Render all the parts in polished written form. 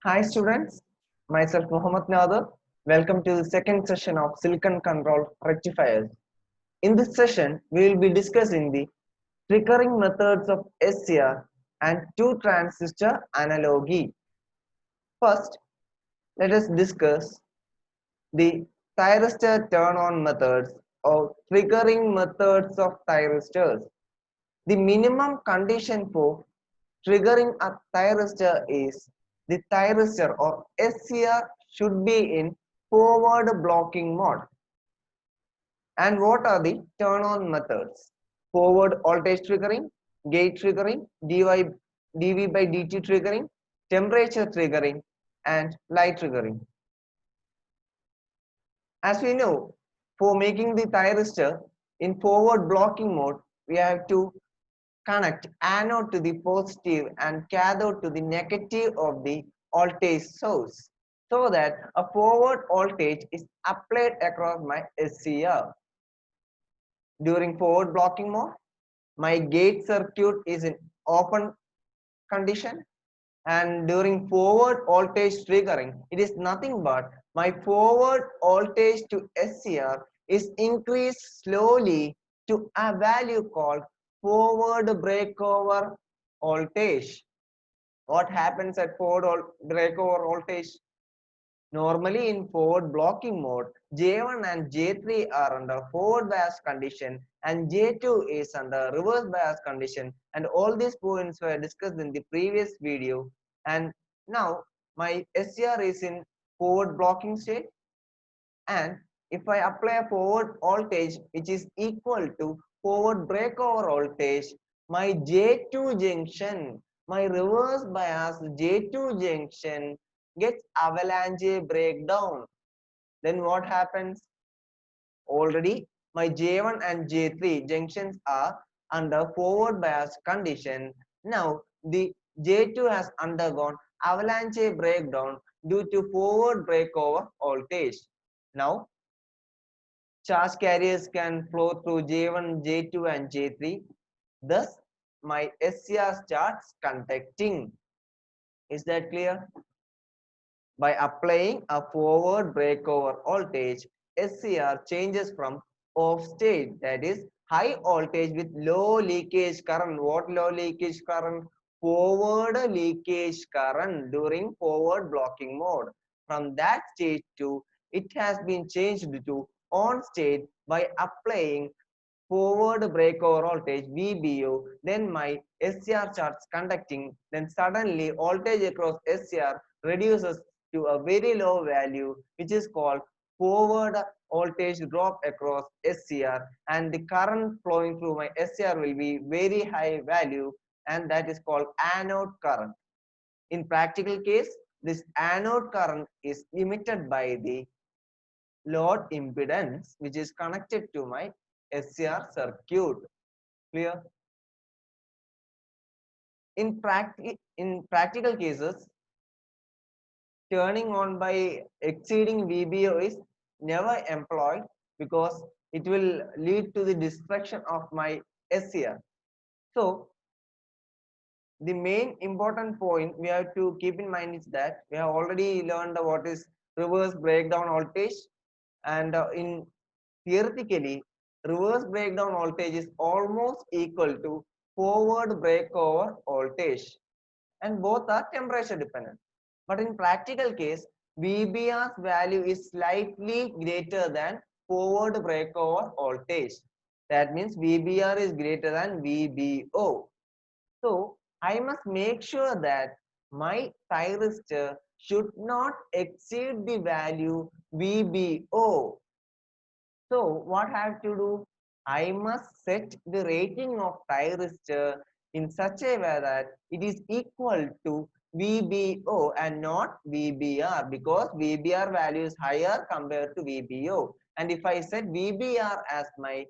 Hi students, myself Muhammad Nader. Welcome to the second session of Silicon Control Rectifiers. In this session, we will be discussing the triggering methods of SCR and two transistor analogy. First, let us discuss the thyristor turn-on methods or triggering methods of thyristors. The minimum condition for triggering a thyristor is the thyristor or SCR should be in forward blocking mode. And what are the turn-on methods? Forward voltage triggering, gate triggering, dV by dt triggering, temperature triggering, and light triggering. As we know, for making the thyristor in forward blocking mode, we have to connect anode to the positive and cathode to the negative of the voltage source so that a forward voltage is applied across my SCR. During forward blocking mode, my gate circuit is in open condition, and during forward voltage triggering, it is nothing but my forward voltage to SCR is increased slowly to a value called forward breakover voltage. What happens at forward breakover voltage? Normally in forward blocking mode, J1 and J3 are under forward bias condition and J2 is under reverse bias condition, and all these points were discussed in the previous video. And now my SCR is in forward blocking state, and if I apply a forward voltage which is equal to forward breakover voltage, my J2 junction, my reverse bias J2 junction gets avalanche breakdown. Then what happens? Already my J1 and J3 junctions are under forward bias condition. Now the J2 has undergone avalanche breakdown due to forward breakover voltage. Now charge carriers can flow through J1, J2 and J3. Thus my SCR starts conducting. Is that clear? By applying a forward breakover voltage, SCR changes from off state, that is high voltage with low leakage current. What low leakage current? Forward leakage current during forward blocking mode. From that state to it has been changed to on state by applying forward breakover voltage VBO. Then my SCR starts conducting. Then suddenly voltage across SCR reduces to a very low value, which is called forward voltage drop across SCR, and the current flowing through my SCR will be very high value, and that is called anode current. In practical case, this anode current is limited by the load impedance which is connected to my SCR circuit. Clear? In practical cases, turning on by exceeding VBO is never employed because it will lead to the destruction of my SCR. So the main important point we have to keep in mind is that we have already learned what is reverse breakdown voltage, and in theoretically reverse breakdown voltage is almost equal to forward breakover voltage, and both are temperature dependent. But in practical case, VBR's value is slightly greater than forward breakover voltage. That means VBR is greater than VBO. So I must make sure that my thyristor should not exceed the value VBO. So what I have to do? I must set the rating of thyristor in such a way that it is equal to VBO and not VBR, because VBR value is higher compared to VBO. And if I set VBR as my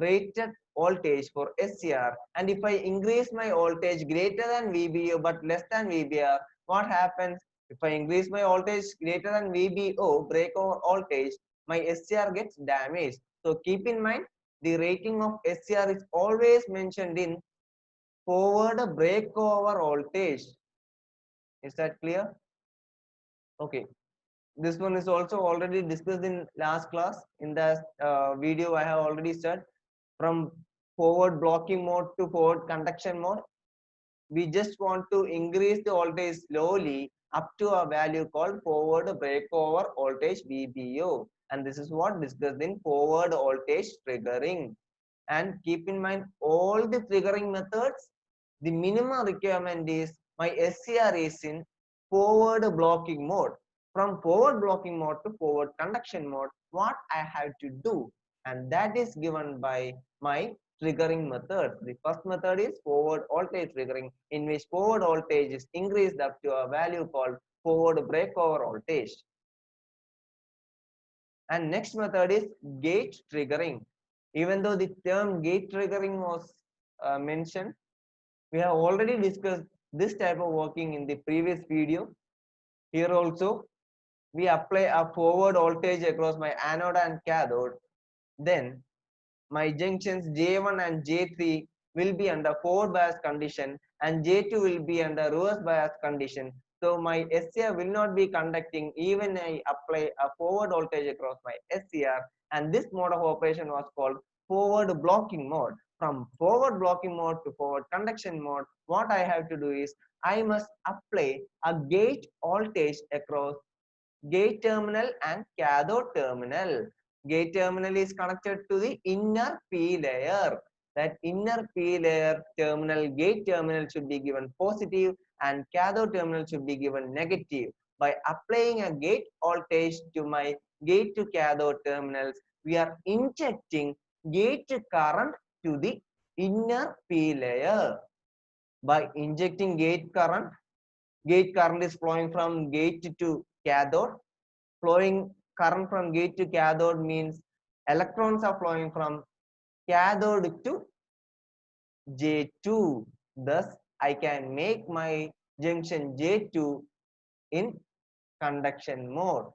rated voltage for SCR, and if I increase my voltage greater than VBO but less than VBR, what happens? If I increase my voltage greater than VBO, breakover voltage, my SCR gets damaged. So keep in mind, the rating of SCR is always mentioned in forward breakover voltage. Is that clear? Okay, this one is also already discussed in last class. In the video I have already said, from forward blocking mode to forward conduction mode, we just want to increase the voltage slowly up to a value called forward breakover voltage VBO, and this is what discussed in forward voltage triggering. And keep in mind, all the triggering methods, the minimum requirement is my SCR is in forward blocking mode. From forward blocking mode to forward conduction mode, what I have to do, and that is given by my triggering method. The first method is forward voltage triggering, in which forward voltage is increased up to a value called forward breakover voltage. And next method is gate triggering. Even though the term gate triggering was mentioned, we have already discussed this type of working in the previous video. Here also, we apply a forward voltage across my anode and cathode. Then my junctions J1 and J3 will be under forward bias condition and J2 will be under reverse bias condition. So my SCR will not be conducting even I apply a forward voltage across my SCR, and this mode of operation was called forward blocking mode. From forward blocking mode to forward conduction mode, what I have to do is I must apply a gate voltage across gate terminal and cathode terminal. Gate terminal is connected to the inner P layer. That inner P layer terminal, gate terminal should be given positive and cathode terminal should be given negative. By applying a gate voltage to my gate to cathode terminals, we are injecting gate current to the inner P layer. By injecting gate current is flowing from gate to cathode. Flowing current from gate to cathode means electrons are flowing from cathode to J2. Thus, I can make my junction J2 in conduction mode.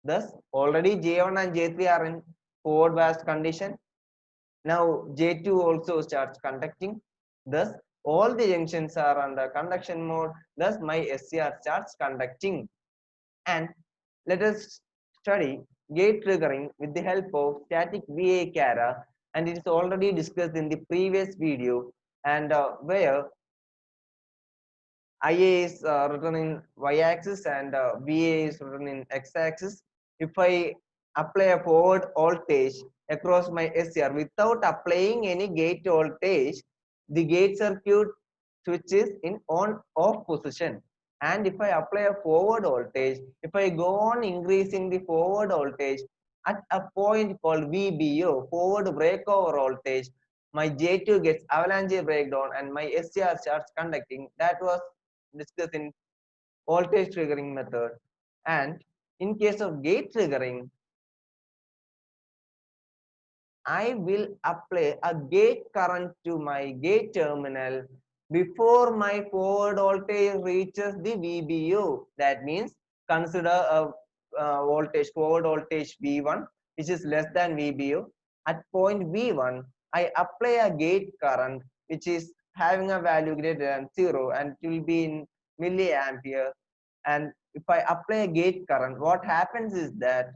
Thus, already J1 and J3 are in forward biased condition. Now, J2 also starts conducting. Thus, all the junctions are under conduction mode. Thus, my SCR starts conducting. And let us study gate triggering with the help of static VA Cara, and it is already discussed in the previous video, and where IA is written in y-axis and VA is written in x-axis. If I apply a forward voltage across my SCR without applying any gate voltage, the gate circuit switch is in on-off position. And if I apply a forward voltage, if I go on increasing the forward voltage at a point called VBO, forward breakover voltage, my J2 gets avalanche breakdown and my SCR starts conducting. That was discussed in voltage triggering method. And in case of gate triggering, I will apply a gate current to my gate terminal before my forward voltage reaches the VBO. That means consider a voltage, forward voltage V1, which is less than VBO. At point V1, I apply a gate current which is having a value greater than 0 and it will be in milliampere. And if I apply a gate current, what happens is that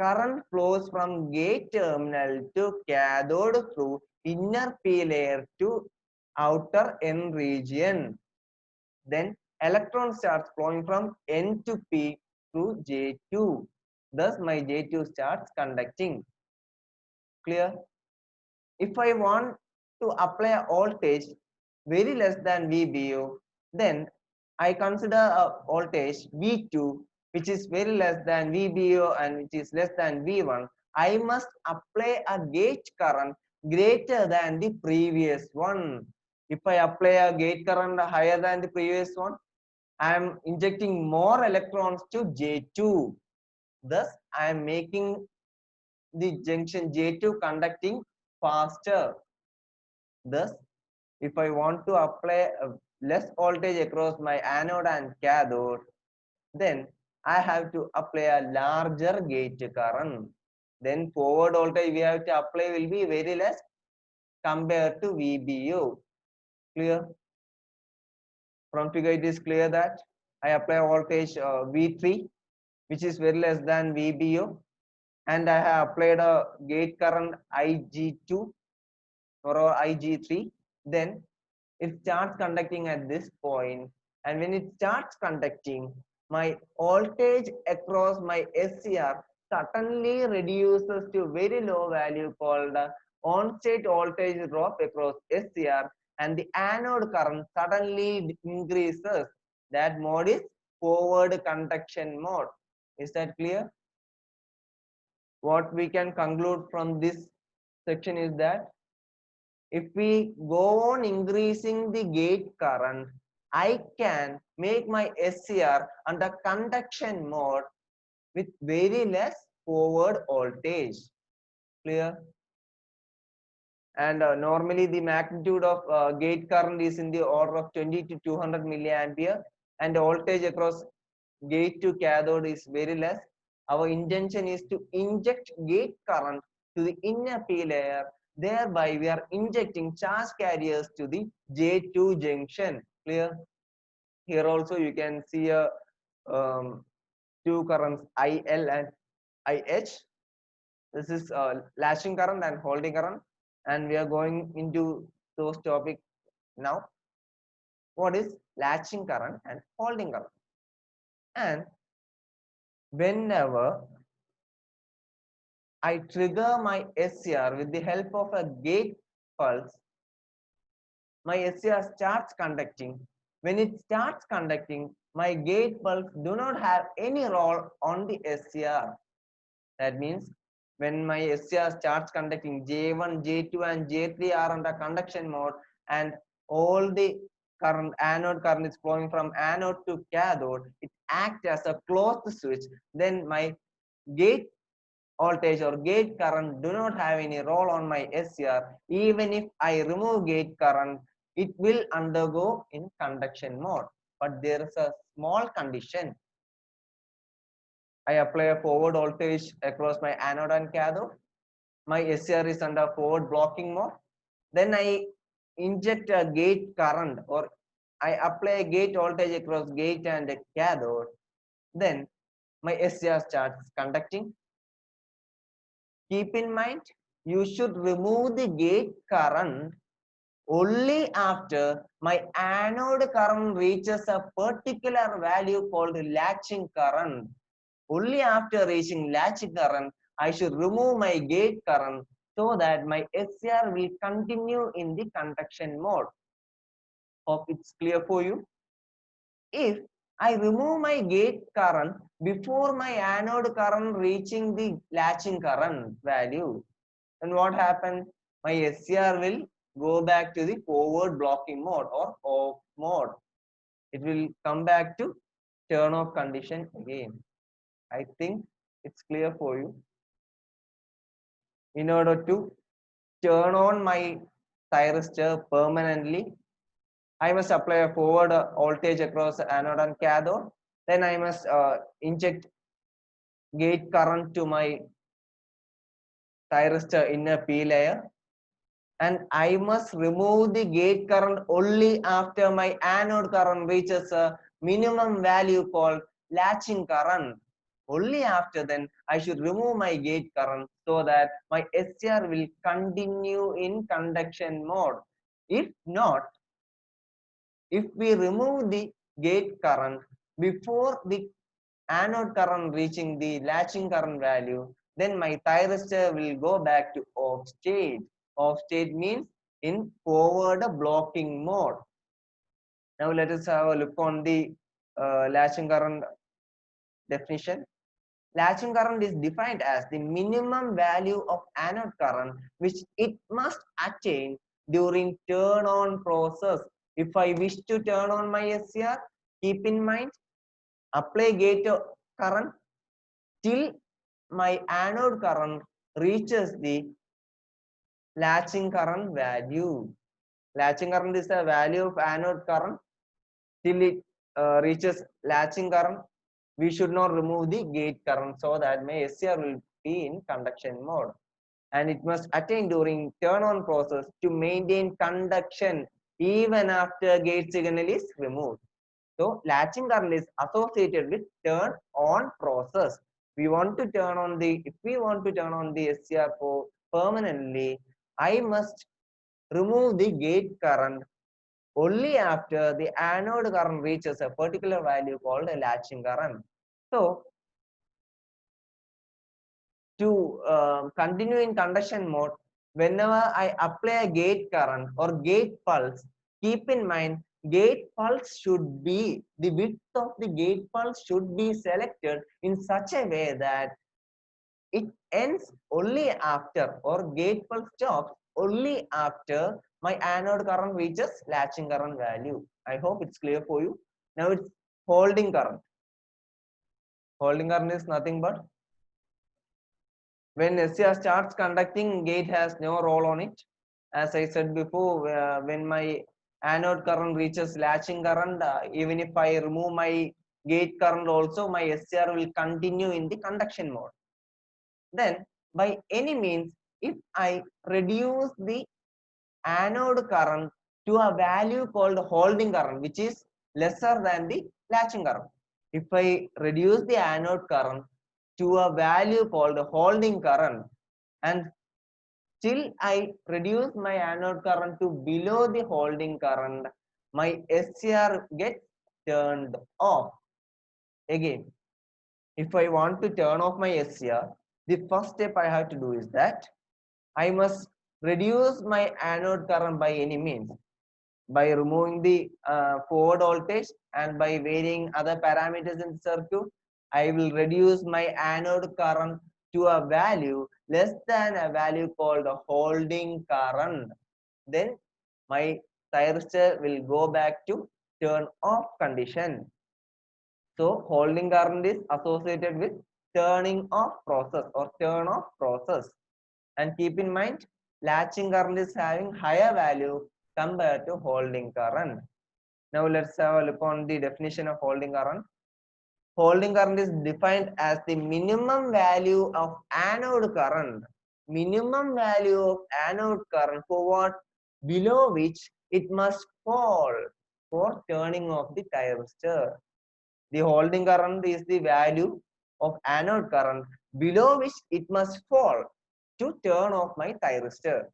current flows from gate terminal to cathode through inner P layer to outer N region. Then electron starts flowing from N to P to J2. Thus my J2 starts conducting. Clear? If I want to apply a voltage very less than VBO, then I consider a voltage V2 which is very less than VBO and which is less than V1. I must apply a gate current greater than the previous one. If I apply a gate current higher than the previous one, I am injecting more electrons to J2. Thus, I am making the junction J2 conducting faster. Thus, if I want to apply a less voltage across my anode and cathode, then I have to apply a larger gate current. Then forward voltage we have to apply will be very less compared to VBO. Clear? From figure it is clear that I apply voltage V3, which is very less than VBO, and I have applied a gate current IG2 or IG3. Then it starts conducting at this point, and when it starts conducting, my voltage across my SCR suddenly reduces to very low value called on-state voltage drop across SCR, and the anode current suddenly increases. That mode is forward conduction mode. Is that clear? What we can conclude from this section is that if we go on increasing the gate current, I can make my SCR under conduction mode with very less forward voltage. Clear? And normally the magnitude of gate current is in the order of 20 to 200 milliampere, and the voltage across gate to cathode is very less. Our intention is to inject gate current to the inner P layer. Thereby, we are injecting charge carriers to the J2 junction. Clear? Here also you can see a two currents IL and IH. This is latching current and holding current, and we are going into those topics now. What is latching current and holding current? And whenever I trigger my SCR with the help of a gate pulse, my SCR starts conducting. When it starts conducting, my gate pulse do not have any role on the SCR. That means when my SCR starts conducting, J1, J2 and J3 are under conduction mode, and all the current, anode current is flowing from anode to cathode, it acts as a closed switch. Then my gate voltage or gate current do not have any role on my SCR. Even if I remove gate current, it will undergo in conduction mode. But there is a small condition. I apply a forward voltage across my anode and cathode. My SCR is under forward blocking mode. Then I inject a gate current, or I apply a gate voltage across gate and cathode. Then my SCR starts conducting. Keep in mind, you should remove the gate current only after my anode current reaches a particular value called latching current. Only after reaching latching current, I should remove my gate current so that my SCR will continue in the conduction mode. Hope it's clear for you. If I remove my gate current before my anode current reaching the latching current value, then what happens? My SCR will go back to the forward blocking mode or off mode. It will come back to turn off condition again. I think it's clear for you. In order to turn on my thyristor permanently, I must apply a forward voltage across anode and cathode. Then I must inject gate current to my thyristor inner P layer. And I must remove the gate current only after my anode current reaches a minimum value called latching current. Only after then I should remove my gate current so that my SCR will continue in conduction mode. If not, if we remove the gate current before the anode current reaching the latching current value, then my thyristor will go back to off state. Off state means in forward blocking mode. Now let us have a look on the latching current definition. Latching current is defined as the minimum value of anode current which it must attain during turn on process. If I wish to turn on my SCR, keep in mind, apply gate current till my anode current reaches the latching current value. Latching current is the value of anode current till it reaches latching current. We should not remove the gate current so that my SCR will be in conduction mode, and it must attain during turn on process to maintain conduction even after gate signal is removed. So latching current is associated with turn on process. We want to turn on the, if we want to turn on the SCR for permanently, I must remove the gate current only after the anode current reaches a particular value called a latching current. So to continue in conduction mode, whenever I apply a gate current or gate pulse, keep in mind gate pulse should be, the width of the gate pulse should be selected in such a way that it ends only after, or gate pulse stops only after my anode current reaches latching current value. I hope it's clear for you. Now it's holding current. Holding current is nothing but when SCR starts conducting, gate has no role on it. As I said before, when my anode current reaches latching current, even if I remove my gate current also, my SCR will continue in the conduction mode. Then by any means, if I reduce the anode current to a value called holding current, which is lesser than the latching current. If I reduce the anode current to a value called holding current, and still I reduce my anode current to below the holding current, my SCR gets turned off. Again, if I want to turn off my SCR, the first step I have to do is that I must reduce my anode current by any means, by removing the forward voltage and by varying other parameters in the circuit. I will reduce my anode current to a value less than a value called a holding current. Then my thyristor will go back to turn off condition. So holding current is associated with turning off process or turn off process. And keep in mind, latching current is having higher value compared to holding current. Now let's have a look on the definition of holding current. Holding current is defined as the minimum value of anode current. Minimum value of anode current for what? Below which it must fall for turning off the thyristor. The holding current is the value of anode current below which it must fall to turn off my thyristor.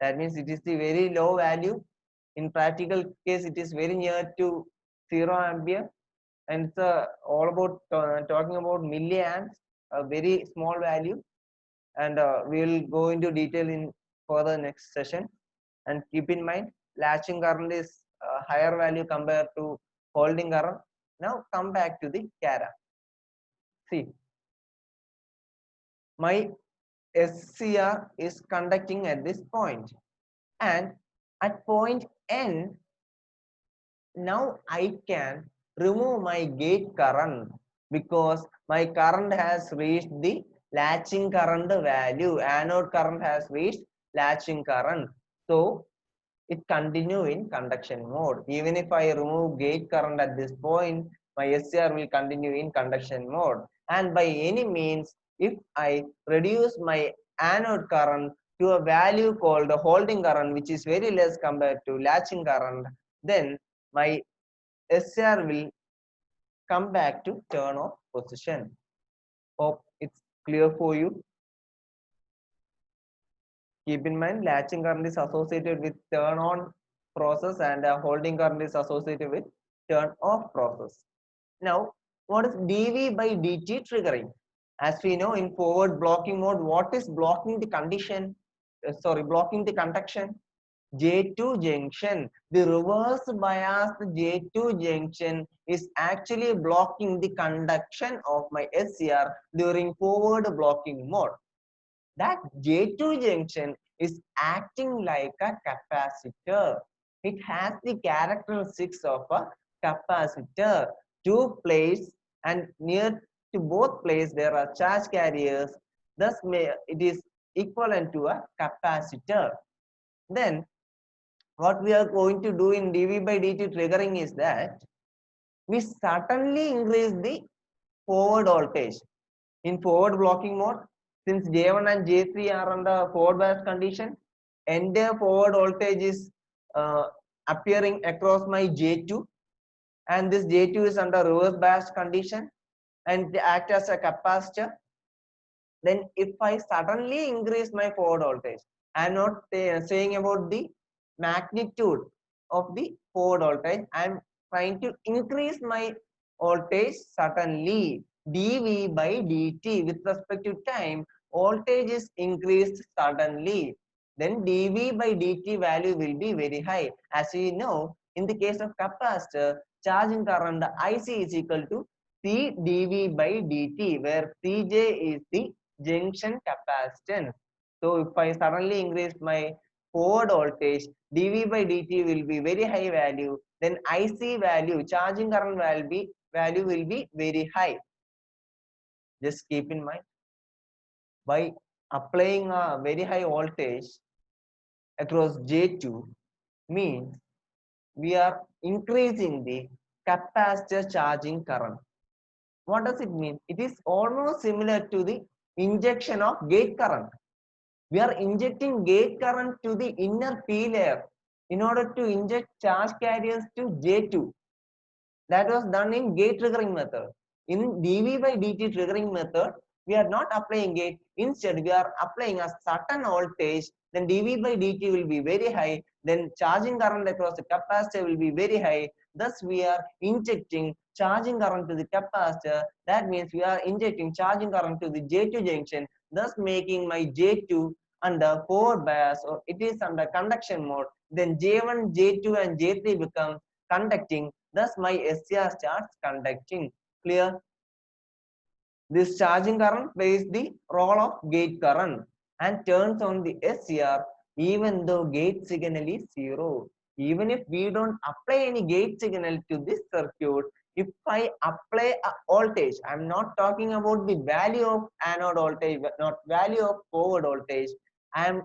That means it is the very low value. In practical case, it is very near to 0 ampere, and it's all about talking about milliamps, a very small value. And we will go into detail in further next session. And keep in mind, latching current is a higher value compared to holding current. Now come back to the CARA. See, my SCR is conducting at this point, and at point N, now I can remove my gate current because my current has reached the latching current value. Anode current has reached latching current. So it continue in conduction mode. Even if I remove gate current at this point, my SCR will continue in conduction mode. And by any means, if I reduce my anode current to a value called the holding current, which is very less compared to latching current, then my SCR will come back to turn off position. Hope it's clear for you. Keep in mind, latching current is associated with turn on process and holding current is associated with turn off process. Now, what is dV by dt triggering? As we know, in forward blocking mode, what is blocking the condition? Blocking the conduction? J2 junction. The reverse biased J2 junction is actually blocking the conduction of my SCR during forward blocking mode. That J2 junction is acting like a capacitor. It has the characteristics of a capacitor. Two plates, and near to both plates there are charge carriers. Thus, it is equivalent to a capacitor. Then, what we are going to do in dV by dt triggering is that we suddenly increase the forward voltage. In forward blocking mode, since J1 and J3 are under forward bias condition, entire forward voltage is appearing across my J2. and this J2 is under reverse bias condition and act as a capacitor. Then if I suddenly increase my forward voltage, I am not saying about the magnitude of the forward voltage, I am trying to increase my voltage suddenly. dV by dt with respect to time, voltage is increased suddenly, then dV by dt value will be very high. As we know, in the case of capacitor, charging current IC is equal to C dV by dt, where Cj is the junction capacitance. So if I suddenly increase my forward voltage, dV by dt will be very high value, then IC value, charging current value will be very high. Just keep in mind, by applying a very high voltage across J2 means we are increasing the capacitor charging current. What does it mean? It is almost similar to the injection of gate current. We are injecting gate current to the inner P layer in order to inject charge carriers to J2. That was done in gate triggering method. In dV by dt triggering method, we are not applying gate. Instead, we are applying a certain voltage. Then dV by dt will be very high. Then charging current across the capacitor will be very high. Thus, we are injecting charging current to the capacitor. That means we are injecting charging current to the J2 junction, thus making my J2 under forward bias, or it is under conduction mode. Then J1, J2 and J3 become conducting, thus my SCR starts conducting. Clear? This charging current plays the role of gate current and turns on the SCR even though gate signal is 0. Even if we don't apply any gate signal to this circuit, if I apply a voltage, I'm not talking about the value of anode voltage, not value of forward voltage. I am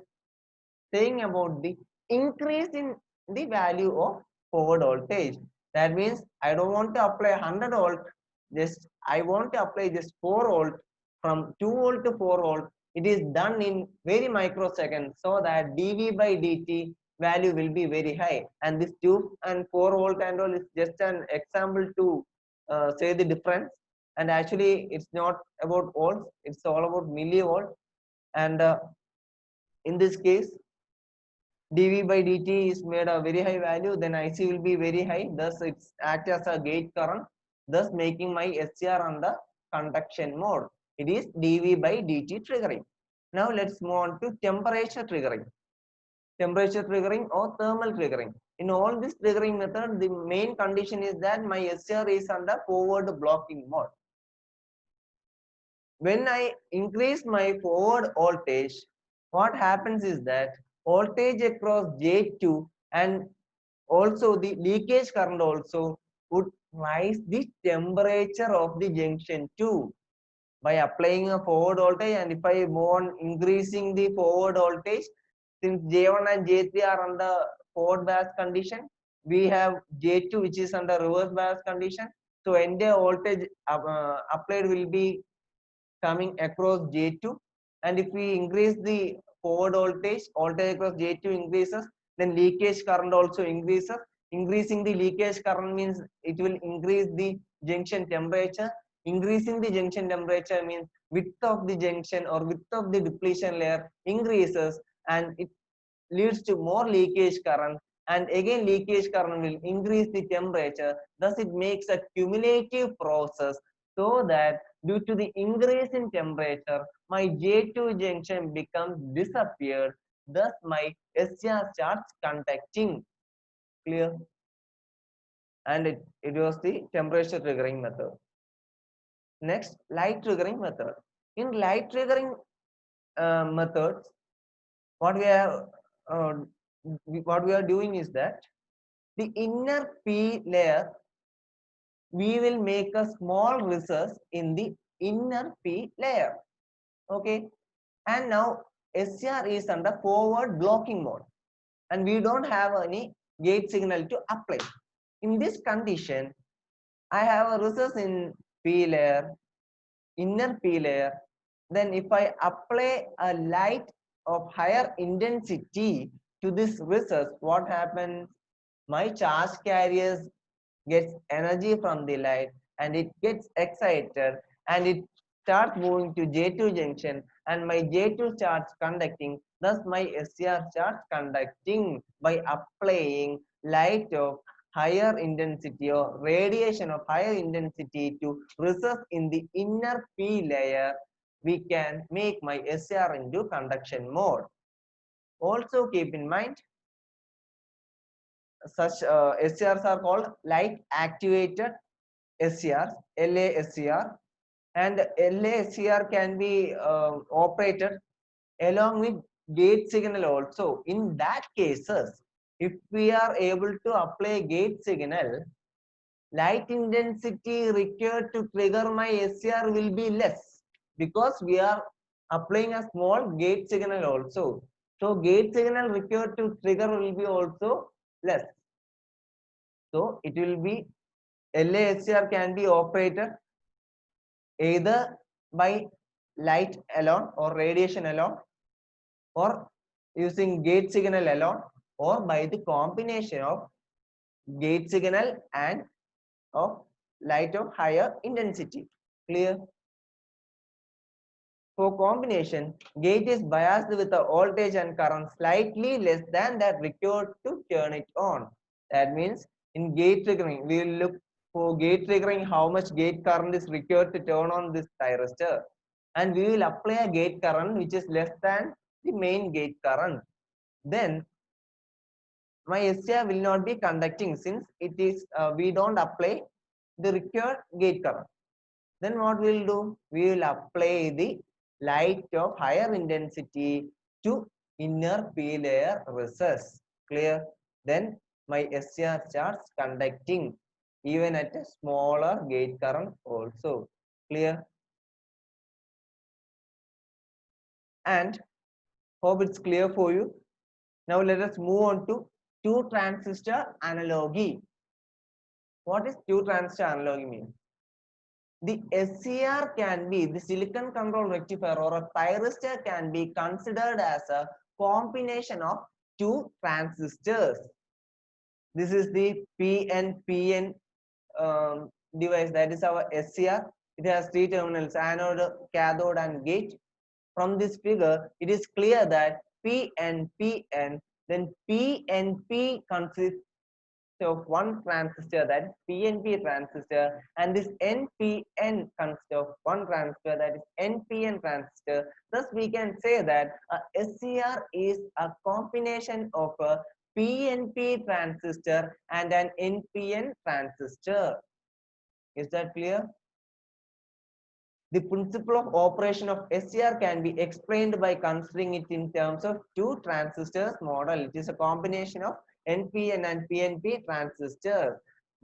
saying about the increase in the value of forward voltage. That means I don't want to apply 100 volt, just I want to apply just 4 volt, from 2 volt to 4 volt. It is done in very microseconds, so that dV by dt value will be very high. And this 2 and 4 volt and all is just an example to say the difference. And actually, it's not about volts; it's all about millivolt. And in this case, dV by dt is made a very high value, then IC will be very high, thus it acts as a gate current, thus making my SCR on the conduction mode. It is dV by dt triggering. Now let's move on to temperature triggering. Temperature triggering or thermal triggering. In all this triggering method, the main condition is that my SCR is under forward blocking mode. When I increase my forward voltage, what happens is that voltage across J2 and also the leakage current also would rise the temperature of the junction 2 by applying a forward voltage. And if I move on increasing the forward voltage, since J1 and J3 are under forward bias condition, we have J2 which is under reverse bias condition. So entire voltage applied will be coming across J2, and if we increase the forward voltage across J2 increases, then leakage current also increases. Increasing the leakage current means it will increase the junction temperature. Increasing the junction temperature means width of the junction or width of the depletion layer increases, and it leads to more leakage current, and again leakage current will increase the temperature. Thus it makes a cumulative process, so that due to the increase in temperature, my J2 junction becomes disappeared, thus my SCR starts conducting. Clear? And it was the temperature triggering method. Next, light triggering method. In light triggering methods, what we are uh, doing is that the inner P layer, we will make a small recess in the inner P layer. Okay, and now SCR is under forward blocking mode, and we don't have any gate signal to apply. In this condition, I have a recess in P layer, inner P layer. Then if I apply a light of higher intensity to this recess, what happens? My charge carriers gets energy from the light and it gets excited and it starts moving to J2 junction and my J2 starts conducting. Thus my SCR starts conducting by applying light of higher intensity or radiation of higher intensity to recess in the inner P layer. We can make my SCR into conduction mode. Also keep in mind, such SCRs are called light activated SCRs, LASCR, and LASCR can be operated along with gate signal also. In that cases, if we are able to apply gate signal, light intensity required to trigger my SCR will be less because we are applying a small gate signal also. So gate signal required to trigger will be also less. So it will be LASCR can be operated either by light alone or radiation alone, or using gate signal alone, or by the combination of gate signal and of light of higher intensity. Clear? For combination, gate is biased with a voltage and current slightly less than that required to turn it on. That means in gate triggering, we will look for gate triggering how much gate current is required to turn on this thyristor. And we will apply a gate current which is less than the main gate current. Then my SCR will not be conducting since it is we don't apply the required gate current. Then what we will do? We will apply the light of higher intensity to inner P layer recess. Clear? Then my SCR starts conducting even at a smaller gate current also. Clear? And hope it's clear for you. Now let us move on to two transistor analogy. What is two transistor analogy mean? The SCR can be, the silicon control rectifier or a thyristor can be considered as a combination of two transistors. This is the PNPN device, that is our SCR. It has three terminals, anode, cathode and gate. From this figure, it is clear that PNPN, then PNP consists of one transistor, that is PNP transistor, and this NPN consists of one transistor, that is NPN transistor. Thus we can say that a SCR is a combination of a PNP transistor and an NPN transistor. Is that clear? The principle of operation of SCR can be explained by considering it in terms of two transistors model. It is a combination of NPN and PNP transistors.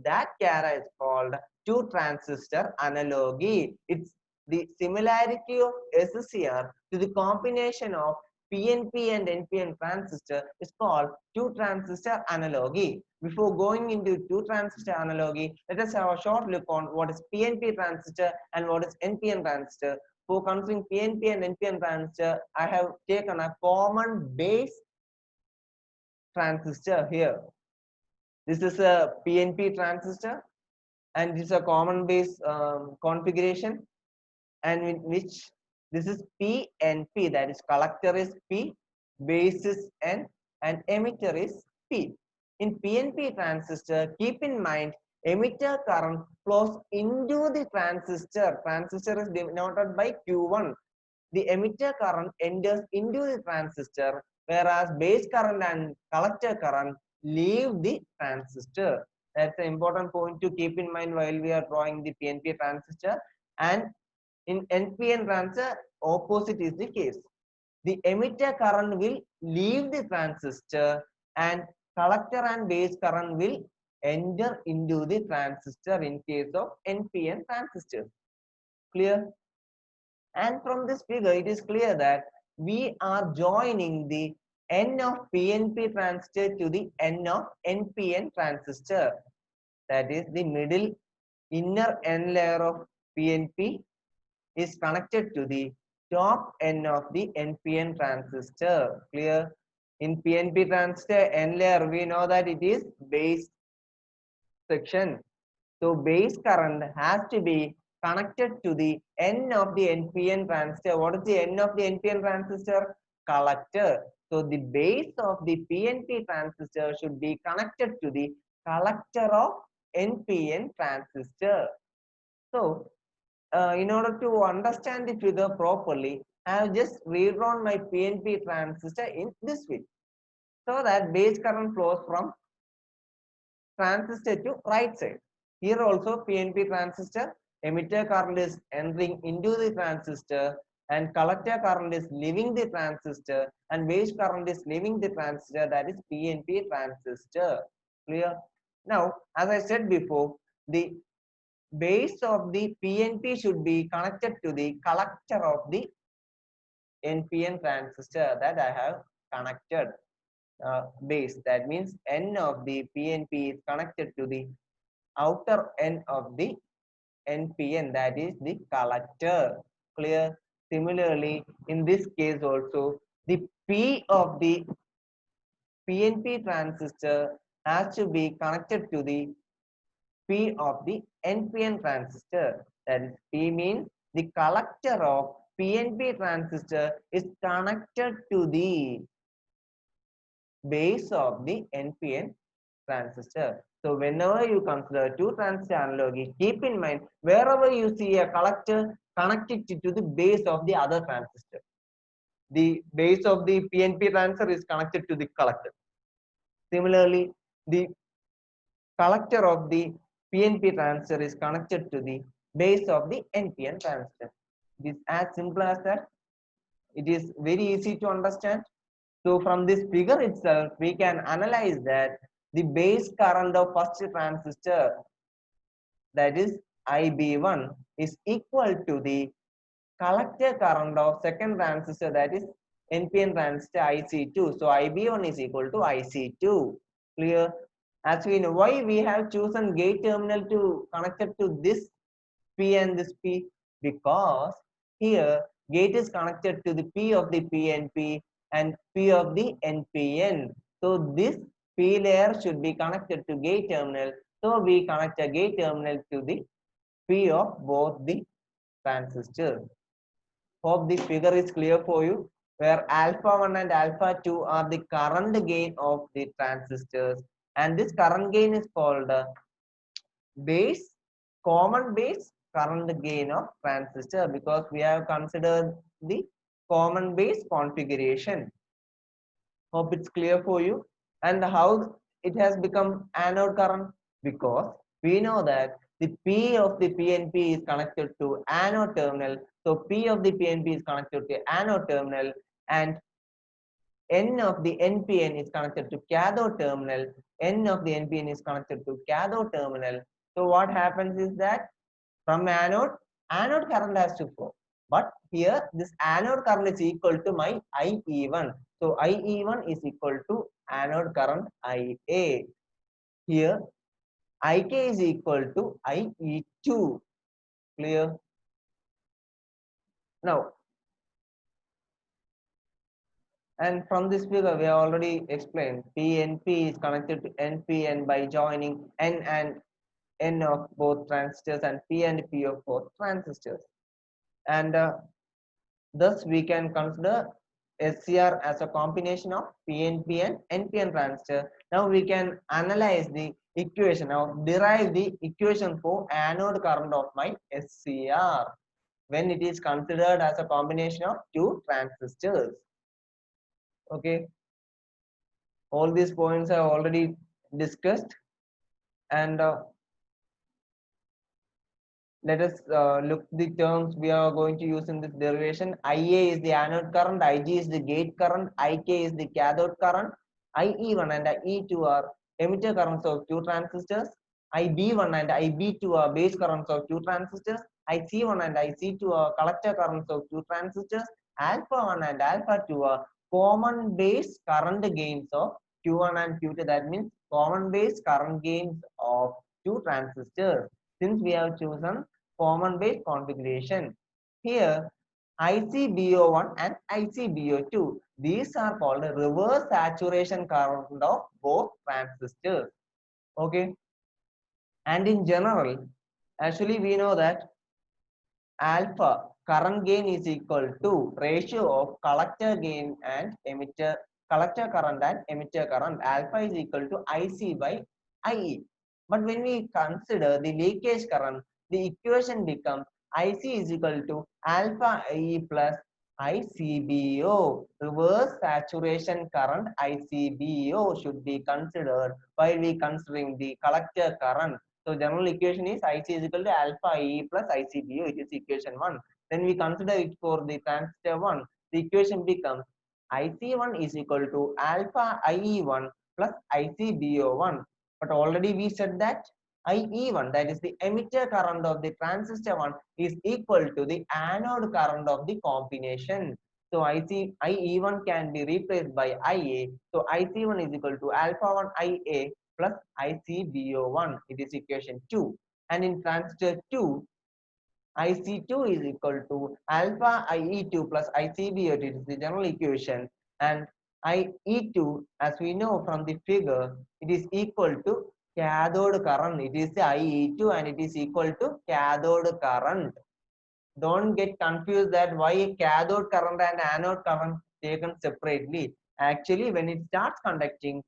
That CARA is called two transistor analogy. It's the similarity of SCR to the combination of PNP and NPN transistor is called two transistor analogy. Before going into two transistor analogy, let us have a short look on what is PNP transistor and what is NPN transistor. For considering PNP and NPN transistor, I have taken a common base transistor here. This is a PNP transistor and this is a common base configuration, and in which this is PNP, that is collector is P, base is N, and emitter is P. In PNP transistor, keep in mind emitter current flows into the transistor. Transistor is denoted by Q1. The emitter current enters into the transistor, whereas base current and collector current leave the transistor. That's an important point to keep in mind while we are drawing the PNP transistor. And in NPN transistor, opposite is the case. The emitter current will leave the transistor and collector and base current will enter into the transistor in case of NPN transistors. Clear? And from this figure, it is clear that we are joining the N of PNP transistor to the N of NPN transistor. That is, the middle inner N layer of PNP is connected to the top N of the NPN transistor. Clear? In PNP transistor N layer, we know that it is base section. So base current has to be connected to the N of the NPN transistor. What is the N of the NPN transistor? Collector. So the base of the PNP transistor should be connected to the collector of NPN transistor. So in order to understand the figure properly, I have just redrawn my PNP transistor in this way, so that base current flows from transistor to right side. Here also PNP transistor, emitter current is entering into the transistor and collector current is leaving the transistor and base current is leaving the transistor, that is PNP transistor. Clear? Now, as I said before, the base of the PNP should be connected to the collector of the NPN transistor that I have connected. Base, that means N of the PNP is connected to the outer N of the NPN, that is the collector. Clear? Similarly, in this case also, the P of the PNP transistor has to be connected to the P of the NPN transistor. That is, P means the collector of PNP transistor is connected to the base of the NPN transistor. So whenever you consider two transistor analogy, keep in mind wherever you see a collector, connect it to the base of the other transistor. The base of the PNP transistor is connected to the collector. Similarly, the collector of the PNP transistor is connected to the base of the NPN transistor. It is as simple as that. It is very easy to understand. So from this figure itself, we can analyze that the base current of first transistor, that is IB1, is equal to the collector current of second transistor, that is NPN transistor IC2. So IB1 is equal to IC2. Clear? As we know, why we have chosen gate terminal to connect it to this P and this P? Because here gate is connected to the P of the PNP and P of the NPN. So this P layer should be connected to gate terminal. So we connect a gate terminal to the P of both the transistors. Hope this figure is clear for you, where alpha 1 and alpha 2 are the current gain of the transistors, and this current gain is called base, common base current gain of transistor, because we have considered the common base configuration. Hope it's clear for you. And how it has become anode current? Because we know that the P of the PNP is connected to anode terminal. So P of the PNP is connected to anode terminal and N of the NPN is connected to cathode terminal. N of the NPN is connected to cathode terminal. So what happens is that from anode current has to flow. But here this anode current is equal to my IE1. So IE1 is equal to anode current IA. Here IK is equal to IE2. Clear? Now, and from this figure we have already explained PNP is connected to NPN by joining N and N of both transistors and P and P of both transistors. And thus we can consider SCR as a combination of PNP and NPN transistor. Now we can analyze the equation or derive the equation for anode current of my SCR when it is considered as a combination of two transistors. Okay, all these points are already discussed, and let us look the terms we are going to use in this derivation. IA is the anode current, IG is the gate current, IK is the cathode current, IE1 and IE2 are emitter currents of two transistors, IB1 and IB2 are base currents of two transistors, IC1 and IC2 are collector currents of two transistors, alpha 1 and alpha 2 are common base current gains of Q1 and Q2. That means common base current gains of two transistors. Since we have chosen common base configuration, here ICBO1 and ICBO2, these are called reverse saturation current of both transistors. Okay, And in general, actually we know that alpha current gain is equal to ratio of collector gain and emitter collector current and emitter current. Alpha is equal to IC by IE. But when we consider the leakage current, the equation becomes IC is equal to alpha IE plus ICBO. Reverse saturation current ICBO should be considered while we considering the collector current. So general equation is IC is equal to alpha E plus ICBO. It is equation 1. Then we consider it for the transistor 1. The equation becomes IC1 is equal to alpha IE1 plus ICBO1. But already we said that IE1, that is the emitter current of the transistor 1, is equal to the anode current of the combination. So IE1 can be replaced by IA. So IC1 is equal to alpha 1 IA plus ICBO1. It is equation 2. And in transistor 2, IC2 is equal to alpha IE2 plus ICBO. It is the general equation. And IE2, as we know from the figure, it is equal to cathode current. It is the IE2 and it is equal to cathode current. Don't get confused that why cathode current and anode current taken separately. Actually, when it starts conducting,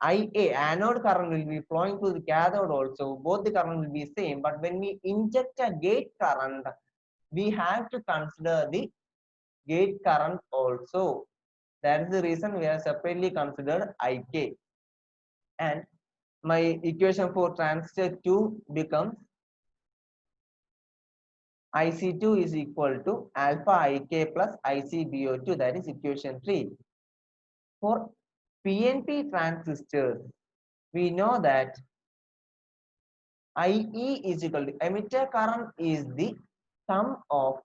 IA anode current will be flowing to the cathode also. Both the current will be same. But when we inject a gate current, we have to consider the gate current also. That is the reason we have separately considered IK. And my equation for transistor 2 becomes IC2 is equal to alpha IK plus ICBO2. That is equation 3. For PNP transistors, we know that IE is equal to emitter current is the sum of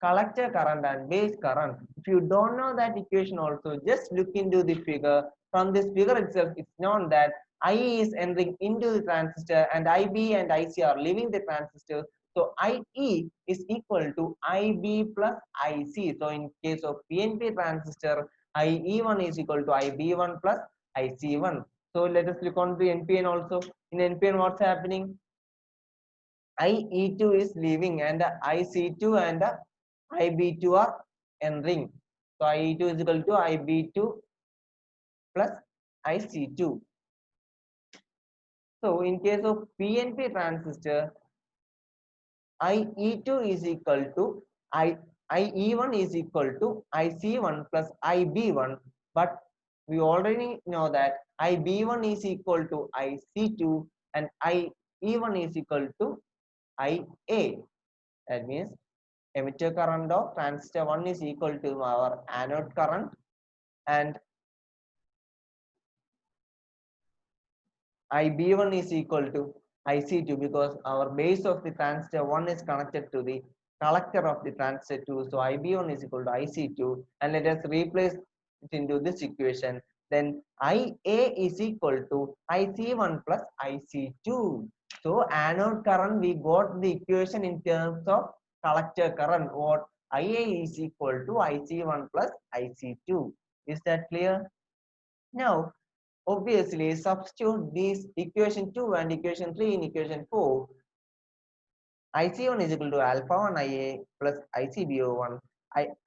collector current and base current. If you don't know that equation also, just look into the figure. From this figure itself, it's known that IE is entering into the transistor and IB and IC are leaving the transistor. So IE is equal to IB plus IC. So in case of PNP transistor, IE1 is equal to IB1 plus IC1. So let us look on the NPN also. In NPN, what's happening? IE2 is leaving and IC2 and IB2 are entering. So IE2 is equal to IB2 plus IC2. So in case of PNP transistor, IE2 is equal to IE1 is equal to IC1 plus IB1. But we already know that IB1 is equal to IC2 and IE1 is equal to IA. That means emitter current of transistor 1 is equal to our anode current and IB1 is equal to IC2 because our base of the transistor 1 is connected to the collector of the transistor 2. So IB1 is equal to IC2 and let us replace it into this equation. Then IA is equal to IC1 plus IC2. So anode current, we got the equation in terms of collector current. What IA is equal to IC1 plus IC2. Is that clear? Now, obviously, substitute these equation 2 and equation 3 in equation 4. IC1 is equal to alpha 1 IA plus ICBO1.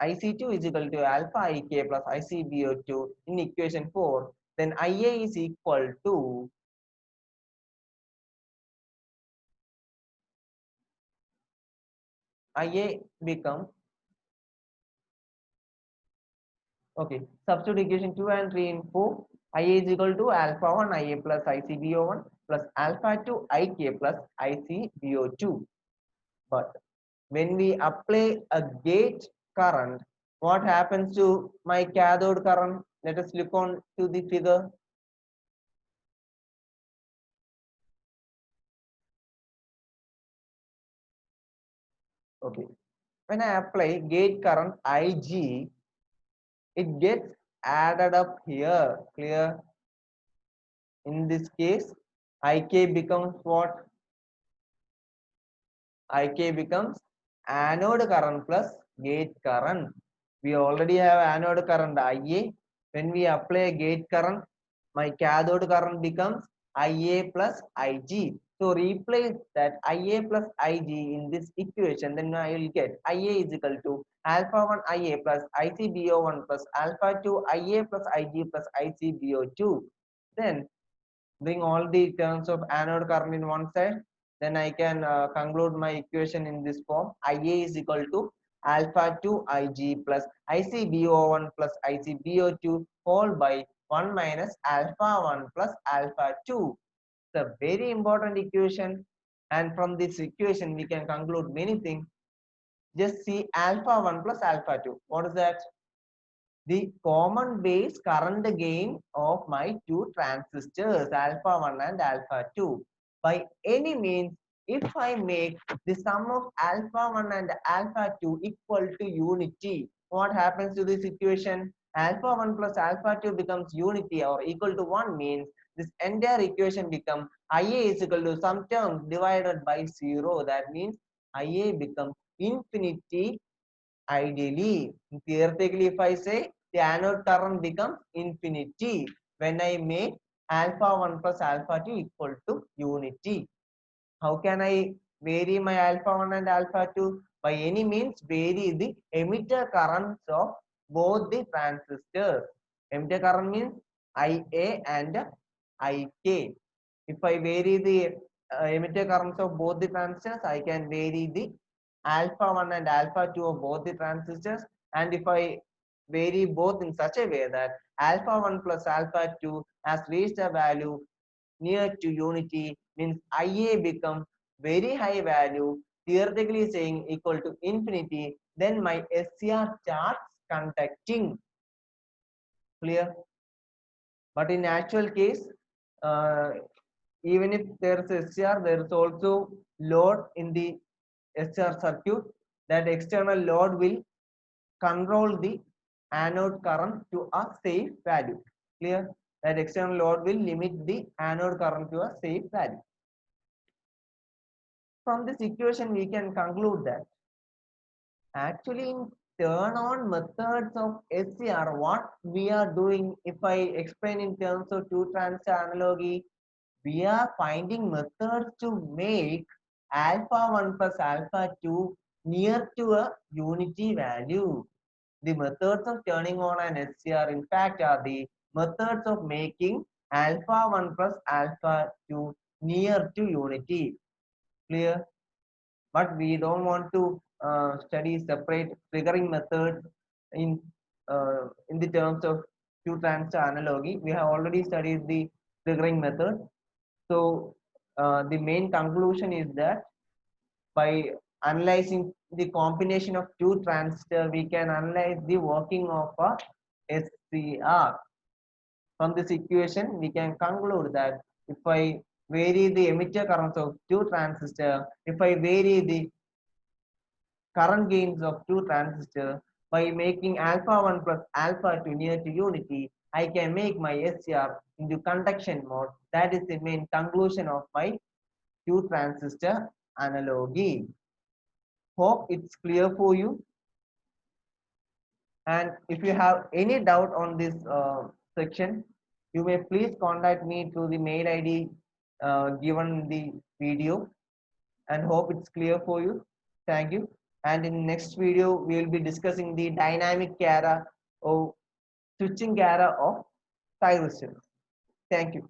IC2 is equal to alpha IK plus ICBO2 in equation 4. Then IA is equal to IA becomes, okay, substitute equation 2 and 3 in 4. IA is equal to alpha 1 IA plus ICBO1 plus alpha 2 IK plus ICBO2. But when we apply a gate current, what happens to my cathode current? Let us look on to the figure. Okay. When I apply gate current IG, it gets added up here. Clear? In this case, IK becomes what? IK becomes anode current plus gate current. We already have anode current IA. When we apply gate current, my cathode current becomes IA plus IG. So replace that Ia plus Ig in this equation, then I will get Ia is equal to alpha 1 Ia plus ICBO1 plus alpha 2 Ia plus Ig plus ICBO2. Then bring all the terms of anode current in one side. Then I can conclude my equation in this form. Ia is equal to alpha 2 Ig plus ICBO1 plus ICBO2 whole by 1 minus alpha 1 plus alpha 2. It's a very important equation, and from this equation we can conclude many things. Just see alpha 1 plus alpha 2. What is that? The common base current gain of my two transistors alpha 1 and alpha 2. By any means, if I make the sum of alpha 1 and alpha 2 equal to unity, what happens to this equation? Alpha 1 plus alpha 2 becomes unity or equal to 1, means this entire equation becomes Ia is equal to some terms divided by 0. That means Ia becomes infinity. Ideally, theoretically, if I say the anode current becomes infinity when I make alpha 1 plus alpha 2 equal to unity. How can I vary my alpha 1 and alpha 2? By any means, vary the emitter currents of both the transistors. Emitter current means Ia and Ik. If I vary the emitter currents of both the transistors, I can vary the alpha 1 and alpha 2 of both the transistors. And if I vary both in such a way that alpha 1 plus alpha 2 has reached a value near to unity, means Ia becomes very high value, theoretically saying equal to infinity, then my SCR starts conducting. Clear? But in actual case, uh, even if there is SCR, there is also load in the SCR circuit. That external load will control the anode current to a safe value. Clear? That external load will limit the anode current to a safe value. From this equation, we can conclude that actually in turn on methods of SCR, what we are doing, if I explain in terms of two transistor analogy, we are finding methods to make alpha 1 plus alpha 2 near to a unity value. The methods of turning on an SCR, in fact, are the methods of making alpha 1 plus alpha 2 near to unity. Clear? But we don't want to study separate triggering methods in the terms of two transistor analogy. We have already studied the triggering method. So the main conclusion is that by analyzing the combination of two transistors, we can analyze the working of a SCR. From this equation, we can conclude that if I vary the emitter currents of two transistors, if I vary the current gains of two transistors by making alpha 1 plus alpha 2 near to unity, I can make my SCR into conduction mode. That is the main conclusion of my two transistor analogy. Hope it's clear for you. And if you have any doubt on this section, you may please contact me through the mail ID given in the video, and hope it's clear for you. Thank you. And in next video, we will be discussing the dynamic era or switching era of thyristors. Thank you.